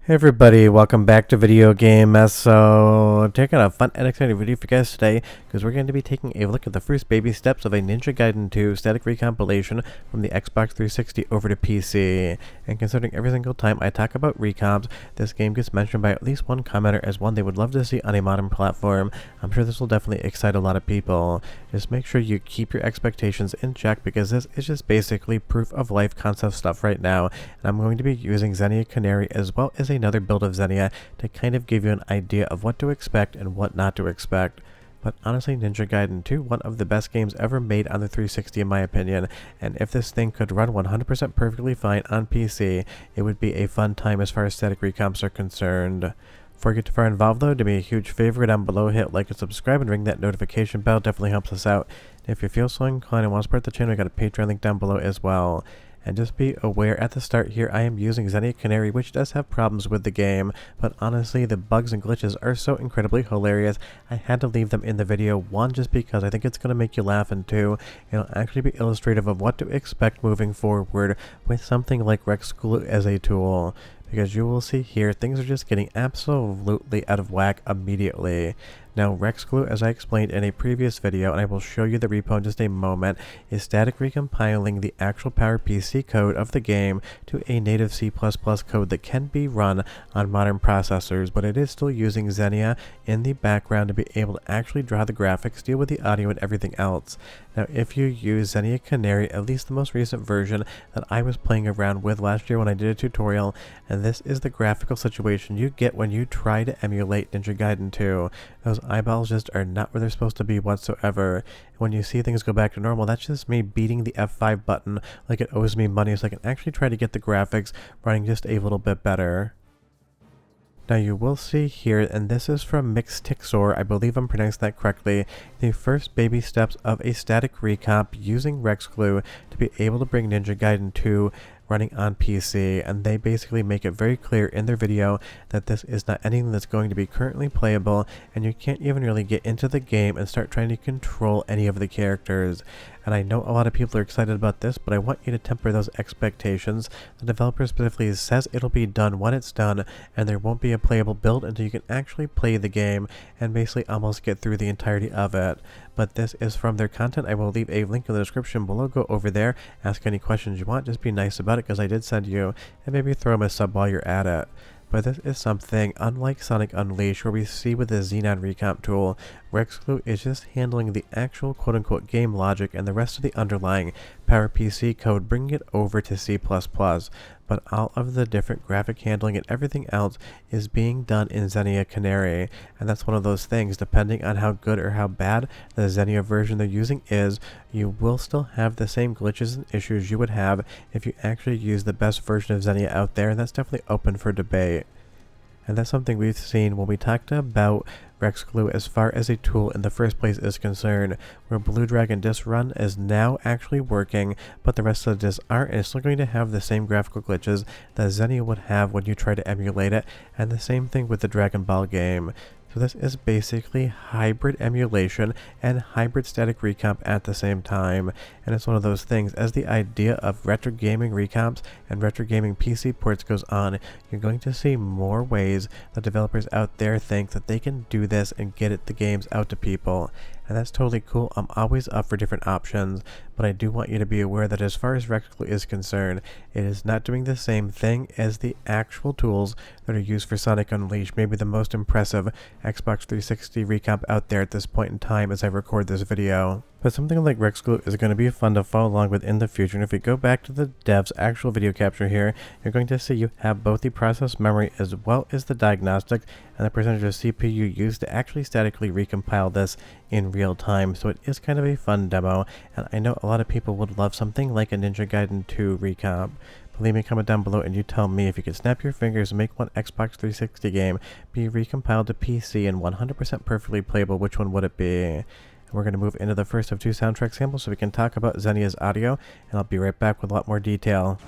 Hey everybody, welcome back to Video Game Mess. So, taking a fun and exciting video for you guys today, because we're going to be taking a look at the first baby steps of a Ninja Gaiden II static recompilation from the Xbox 360 over to PC. And considering every single time I talk about recomps, this game gets mentioned by at least one commenter as one they would love to see on a modern platform. I'm sure this will definitely excite a lot of people. Just make sure you keep your expectations in check, because this is just basically proof of life concept stuff right now. And I'm going to be using Xenia Canary as well as another build of Xenia to kind of give you an idea of what to expect and what not to expect. But honestly, Ninja Gaiden II, one of the best games ever made on the 360 in my opinion, and if this thing could run 100% perfectly fine on PC, it would be a fun time as far as static recomps are concerned. Before you get too far involved though, do me a huge favor down below, hit like and subscribe and ring that notification bell, definitely helps us out. And if you feel so inclined and want to support the channel, I got a Patreon link down below as well. And just be aware at the start here, I am using Xenia Canary, which does have problems with the game, but honestly the bugs and glitches are so incredibly hilarious, I had to leave them in the video. One, just because I think it's going to make you laugh, and two, it'll actually be illustrative of what to expect moving forward with something like RexGlue as a tool. Because you will see here, things are just getting absolutely out of whack immediately. Now, RexGlue, as I explained in a previous video, and I will show you the repo in just a moment, is static recompiling the actual PowerPC code of the game to a native C++ code that can be run on modern processors, but it is still using Xenia in the background to be able to actually draw the graphics, deal with the audio, and everything else. Now, if you use Xenia Canary, at least the most recent version that I was playing around with last year when I did a tutorial, and this is the graphical situation you get when you try to emulate Ninja Gaiden 2. Those eyeballs just are not where they're supposed to be whatsoever. When you see things go back to normal, that's just me beating the F5 button like it owes me money, so I can actually try to get the graphics running just a little bit better. Now you will see here, and this is from Mixtixor, I believe I'm pronouncing that correctly, the first baby steps of a static recomp using RexGlue to be able to bring Ninja Gaiden 2 running on PC, and they basically make it very clear in their video that this is not anything that's going to be currently playable, and you can't even really get into the game and start trying to control any of the characters. And I know a lot of people are excited about this, but I want you to temper those expectations. The developer specifically says it'll be done when it's done, and there won't be a playable build until you can actually play the game and basically almost get through the entirety of it. But this is from their content. I will leave a link in the description below. Go over there, ask any questions you want, just be nice about it, because I did send you, and maybe throw them a sub while you're at it. But this is something unlike Sonic Unleashed, where we see with the Xenon Recomp tool, RexGlue is just handling the actual quote-unquote game logic and the rest of the underlying PowerPC code, bringing it over to C++. But all of the different graphic handling and everything else is being done in Xenia Canary. And that's one of those things, depending on how good or how bad the Xenia version they're using is, you will still have the same glitches and issues you would have if you actually use the best version of Xenia out there, and that's definitely open for debate. And that's something we've seen when we talked about RexGlue as far as a tool in the first place is concerned, where Blue Dragon Disk Run is now actually working, but the rest of the disks aren't, and it's still going to have the same graphical glitches that Xenia would have when you try to emulate it, and the same thing with the Dragon Ball game. So this is basically hybrid emulation and hybrid static recomp at the same time, and it's one of those things, as the idea of retro gaming recomps and retro gaming PC ports goes on, you're going to see more ways that developers out there think that they can do this and get the games out to people. And that's totally cool. I'm always up for different options, but I do want you to be aware that as far as RexGlue is concerned, it is not doing the same thing as the actual tools that are used for Sonic Unleashed, maybe the most impressive Xbox 360 recomp out there at this point in time as I record this video. But something like RexGlue is going to be fun to follow along with in the future, and if we go back to the dev's actual video capture here, you're going to see you have both the process memory as well as the diagnostics and the percentage of CPU used to actually statically recompile this in real time. So it is kind of a fun demo, and I know a lot of people would love something like a Ninja Gaiden 2 recomp. Leave me a comment down below and you tell me, if you could snap your fingers and make one Xbox 360 game be recompiled to PC and 100% perfectly playable, which one would it be? We're going to move into the first of two soundtrack samples so we can talk about Xenia's audio, and I'll be right back with a lot more detail.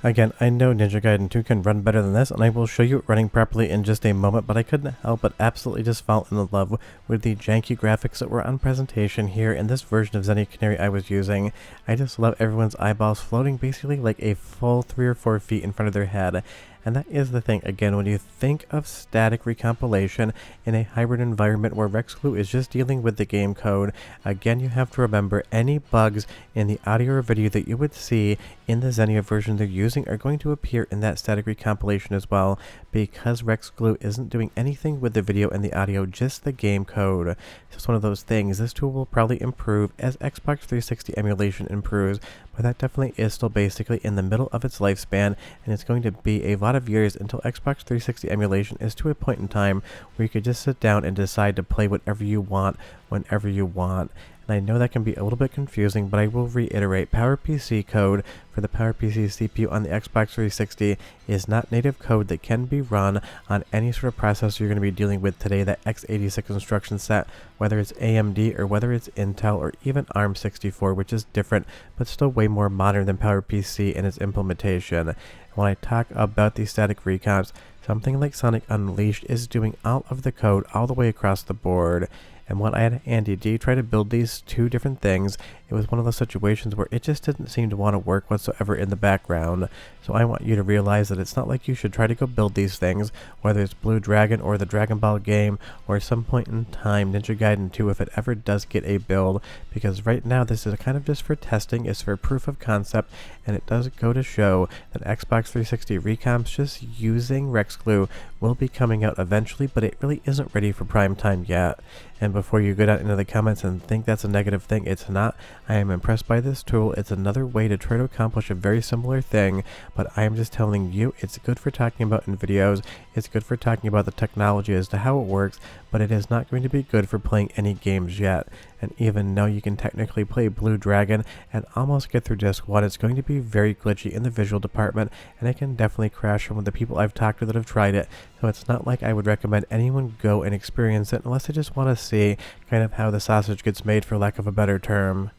Again, I know Ninja Gaiden 2 can run better than this, and I will show you it running properly in just a moment, but I couldn't help but absolutely just fall in love with the janky graphics that were on presentation here in this version of Xenia Canary I was using. I just love everyone's eyeballs floating basically like a full 3 or 4 feet in front of their head. And that is the thing, again, when you think of static recompilation in a hybrid environment where RexGlue is just dealing with the game code, again, you have to remember any bugs in the audio or video that you would see in the Xenia version they're using are going to appear in that static recompilation as well, because RexGlue isn't doing anything with the video and the audio, just the game code. It's just one of those things. This tool will probably improve as Xbox 360 emulation improves, but that definitely is still basically in the middle of its lifespan, and it's going to be a lot of years until Xbox 360 emulation is to a point in time where you could just sit down and decide to play whatever you want, whenever you want. And I know that can be a little bit confusing, but I will reiterate, PowerPC code for the PowerPC CPU on the Xbox 360 is not native code that can be run on any sort of processor you're going to be dealing with today, that x86 instruction set, whether it's AMD or whether it's Intel or even ARM64, which is different, but still way more modern than PowerPC in its implementation. And when I talk about these static recomps, something like Sonic Unleashed is doing all of the code all the way across the board. And when I had Andy D try to build these two different things, it was one of those situations where it just didn't seem to want to work whatsoever in the background. So I want you to realize that it's not like you should try to go build these things, whether it's Blue Dragon or the Dragon Ball game, or at some point in time Ninja Gaiden 2 if it ever does get a build, because right now this is kind of just for testing, it's for proof of concept, and it does go to show that Xbox 360 recomps just using RexGlue will be coming out eventually, but it really isn't ready for prime time yet. And before you go down into the comments and think that's a negative thing, it's not. I am impressed by this tool. It's another way to try to accomplish a very similar thing, but I am just telling you it's good for talking about in videos, it's good for talking about the technology as to how it works, but it is not going to be good for playing any games yet. And even though you can technically play Blue Dragon and almost get through disc 1, it's going to be very glitchy in the visual department, and it can definitely crash from the people I've talked to that have tried it. So it's not like I would recommend anyone go and experience it unless they just want to see kind of how the sausage gets made, for lack of a better term.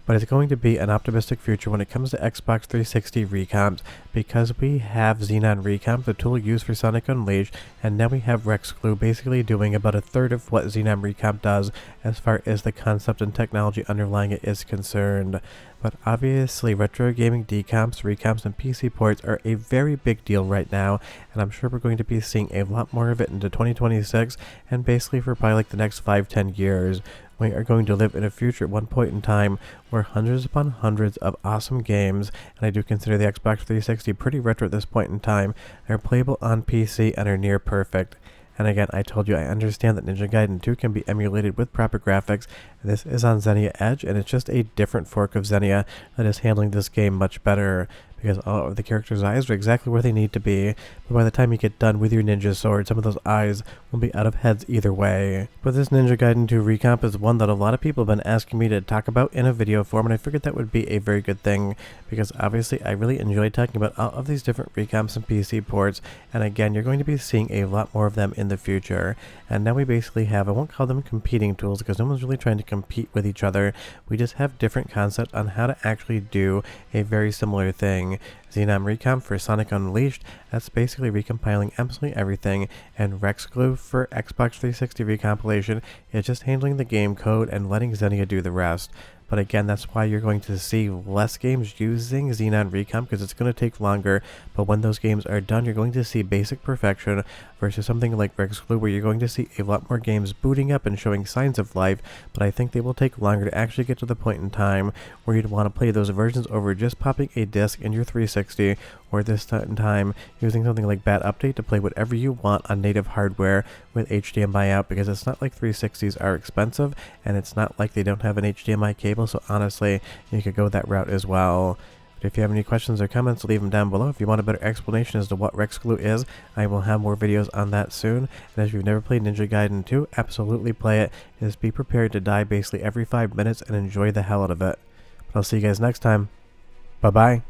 But it's going to be an optimistic future when it comes to Xbox 360 recomps, because we have Xenon Recomp, the tool used for Sonic Unleashed, and now we have RexGlue basically doing about a third of what Xenon Recomp does as far as the concept and technology underlying it is concerned. But obviously retro gaming decomps, recomps, and PC ports are a very big deal right now, and I'm sure we're going to be seeing a lot more of it into 2026, and basically for probably like the next 5-10 years. We are going to live in a future at one point in time where hundreds upon hundreds of awesome games, and I do consider the Xbox 360 pretty retro at this point in time, are playable on PC and are near perfect. And again, I told you I understand that Ninja Gaiden 2 can be emulated with proper graphics. This is on Xenia Edge, and it's just a different fork of Xenia that is handling this game much better, because all of the characters' eyes are exactly where they need to be, but by the time you get done with your ninja sword, some of those eyes will be out of heads either way. But this Ninja Gaiden 2 recomp is one that a lot of people have been asking me to talk about in a video form, and I figured that would be a very good thing, because obviously I really enjoy talking about all of these different recomps and PC ports, and again, you're going to be seeing a lot more of them in the future. And now we basically have, I won't call them competing tools, because no one's really trying to compete with each other, we just have different concepts on how to actually do a very similar thing. Xenon Recomp for Sonic Unleashed, that's basically recompiling absolutely everything, and RexGlue for Xbox 360 recompilation is just handling the game code and letting Xenia do the rest. But again, that's why you're going to see less games using Xenon Recomp, because it's going to take longer, but when those games are done, you're going to see basic perfection versus something like RexGlue, where you're going to see a lot more games booting up and showing signs of life, but I think they will take longer to actually get to the point in time where you'd want to play those versions over just popping a disc in your 360, or this time using something like Bat Update to play whatever you want on native hardware with HDMI out, because it's not like 360s are expensive, and it's not like they don't have an HDMI cable, so honestly, you could go that route as well. But if you have any questions or comments, leave them down below. If you want a better explanation as to what RexGlue is, I will have more videos on that soon. And if you've never played Ninja Gaiden 2, absolutely play it. Just be prepared to die basically every 5 minutes and enjoy the hell out of it. But I'll see you guys next time. Bye-bye.